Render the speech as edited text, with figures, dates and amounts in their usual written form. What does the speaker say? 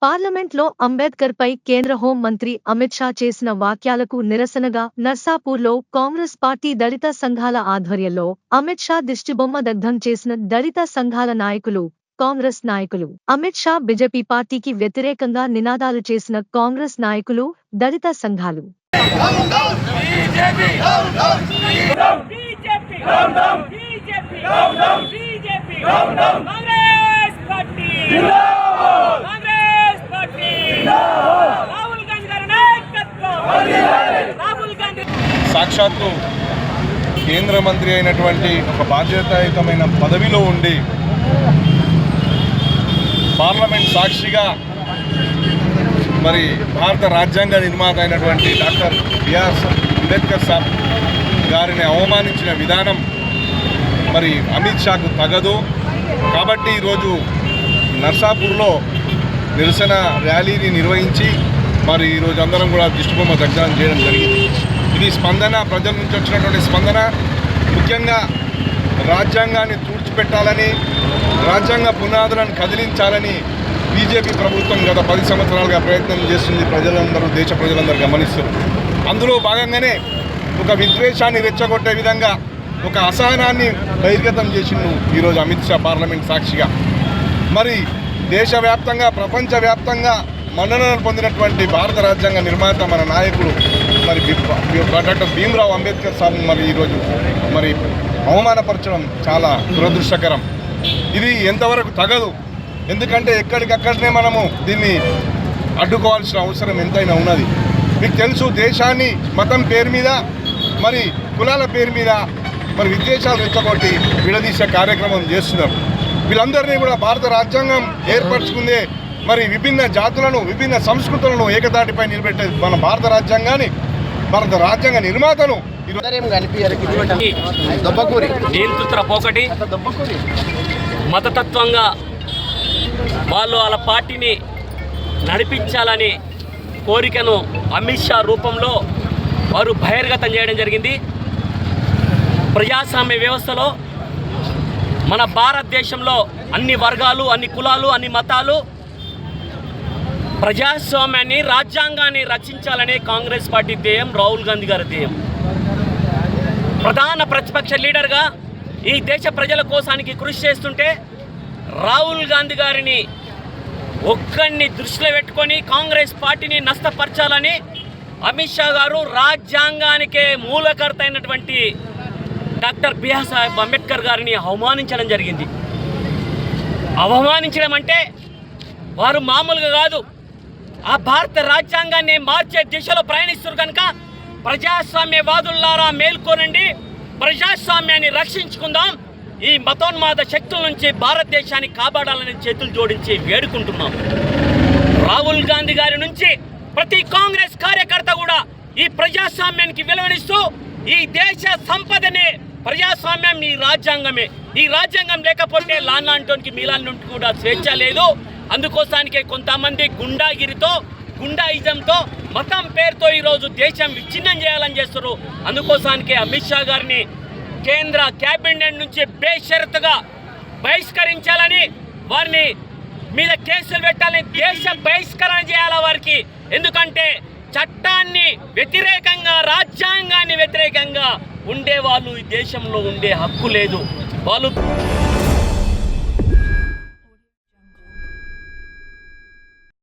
పార్లమెంట్లో అంబేద్కర్ పై కేంద్ర హోం మంత్రి అమిత్ షా చేసిన వ్యాఖ్యలకు నిరసనగా నర్సాపూర్లో కాంగ్రెస్ పార్టీ దళిత సంఘాల ఆధ్వర్యంలో అమిత్ షా దిష్టిబొమ్మ దగ్ధం చేసిన దళిత సంఘాల నాయకులు, కాంగ్రెస్ నాయకులు. అమిత్ షా బీజేపీ పార్టీకి వ్యతిరేకంగా నినాదాలు చేసిన కాంగ్రెస్ నాయకులు, దళిత సంఘాలు. సాక్షాత్తు కేంద్ర మంత్రి అయినటువంటి ఒక బాధ్యతాయుతమైన పదవిలో ఉండి పార్లమెంట్ సాక్షిగా మరి భారత రాజ్యాంగ నిర్మాత అయినటువంటి డాక్టర్ బిఆర్ అంబేద్కర్ సాబ్ గారిని అవమానించిన విధానం మరి అమిత్ షాకు తగదు. కాబట్టి ఈరోజు నర్సాపూర్లో నిరసన ర్యాలీని నిర్వహించి మరి ఈరోజు అందరం కూడా దిష్టిబొమ్మ దగ్ధం చేయడం జరిగింది. ఇది స్పందన, ప్రజల నుంచి వచ్చినటువంటి స్పందన. ముఖ్యంగా రాజ్యాంగాన్ని తుడిచిపెట్టాలని, రాజ్యాంగ పునాదులను కదిలించాలని బీజేపీ ప్రభుత్వం గత 10 సంవత్సరాలుగా ప్రయత్నం చేస్తుంది. ప్రజలందరూ, దేశ ప్రజలందరూ గమనిస్తున్నారు. అందులో భాగంగానే ఒక విద్వేషాన్ని రెచ్చగొట్టే విధంగా ఒక అసహనాన్ని బహిర్గతం చేసిండు ఈరోజు అమిత్ షా పార్లమెంట్ సాక్షిగా. మరి దేశవ్యాప్తంగా, ప్రపంచవ్యాప్తంగా మన్ననలు పొందినటువంటి భారత రాజ్యాంగ నిర్మాత మన నాయకుడు మరి డాక్టర్ భీమ్రావ్ అంబేద్కర్ సాబ్ మరి ఈరోజు మరి అవమానపరచడం చాలా దురదృష్టకరం. ఇది ఎంతవరకు తగదు. ఎందుకంటే ఎక్కడికక్కడనే మనము దీన్ని అడ్డుకోవాల్సిన అవసరం ఎంతైనా ఉన్నది. మీకు తెలుసు, దేశాన్ని మతం పేరు మీద, మరి కులాల పేరు మీద మరి విద్వేషాలు రెచ్చగొట్టి విడదీసే కార్యక్రమం చేస్తున్నారు. వీళ్ళందరినీ కూడా భారత రాజ్యాంగం ఏర్పరచుకుందే మరి విభిన్న జాతులను, విభిన్న సంస్కృతులను ఏకతాటిపై నిలబెట్టే మన భారత రాజ్యాంగాన్ని, భారత రాజ్యాంగ నిర్మాతను నియంత్రిత పోకటి మతతత్వంగా వాళ్ళు వాళ్ళ పార్టీని నడిపించాలని కోరికను అమిత్ షా రూపంలో వారు బహిర్గతం చేయడం జరిగింది. ప్రజాస్వామ్య వ్యవస్థలో మన భారతదేశంలో అన్ని వర్గాలు, అన్ని కులాలు, అన్ని మతాలు ప్రజాస్వామ్యాన్ని, రాజ్యాంగాన్ని రక్షించాలనే కాంగ్రెస్ పార్టీ ధ్యేయం, రాహుల్ గాంధీ గారి ధ్యేయం. ప్రధాన ప్రతిపక్ష లీడర్గా ఈ దేశ ప్రజల కోసానికి కృషి చేస్తుంటే రాహుల్ గాంధీ గారిని ఒక్కడిని దృష్టిలో పెట్టుకొని కాంగ్రెస్ పార్టీని నష్టపరచాలని అమిత్ షా గారు రాజ్యాంగానికే మూలకర్త అయినటువంటి డాక్టర్ బిఆర్ సాహెబ్ అంబేద్కర్ గారిని అవమానించడం జరిగింది. అవమానించడం అంటే వారు మామూలుగా కాదు, ఆ భారత రాజ్యాంగాన్ని మార్చే దిశలో ప్రయాణిస్తారు. కనుక ప్రజాస్వామ్యవాదులారా మేల్కోనండి, ప్రజాస్వామ్యాన్ని రక్షించుకుందాం, ఈ మతోన్మాద శక్తుల నుంచి భారతదేశాన్ని కాపాడాలని చేతులు జోడించి వేడుకుంటున్నాం. రాహుల్ గాంధీ గారి నుంచి ప్రతి కాంగ్రెస్ కార్యకర్త కూడా ఈ ప్రజాస్వామ్యానికి విలువనిస్తూ, ఈ దేశ సంపదనే ప్రజాస్వామ్యం, ఈ రాజ్యాంగమే. ఈ రాజ్యాంగం లేకపోతే లాంటి మీలాంటి కూడా స్వేచ్ఛ లేదు. అందుకోసానికే కొంతమంది గుండాగిరితో, గుండాయిజంతో, మతం పేరుతో ఈరోజు దేశం విచ్ఛిన్నం చేయాలని చేస్తారు. అందుకోసానికే అమిత్ షా గారిని కేంద్ర క్యాబినెట్ నుంచి బేషరతుగా బహిష్కరించాలని, వారిని మీద కేసులు పెట్టాలని, దేశ బహిష్కరణ చేయాలి వారికి. ఎందుకంటే చట్టాన్ని వ్యతిరేకంగా, రాజ్యాంగాన్ని వ్యతిరేకంగా ఉండేవాళ్ళు ఈ దేశంలో ఉండే హక్కు లేదు. వాళ్ళు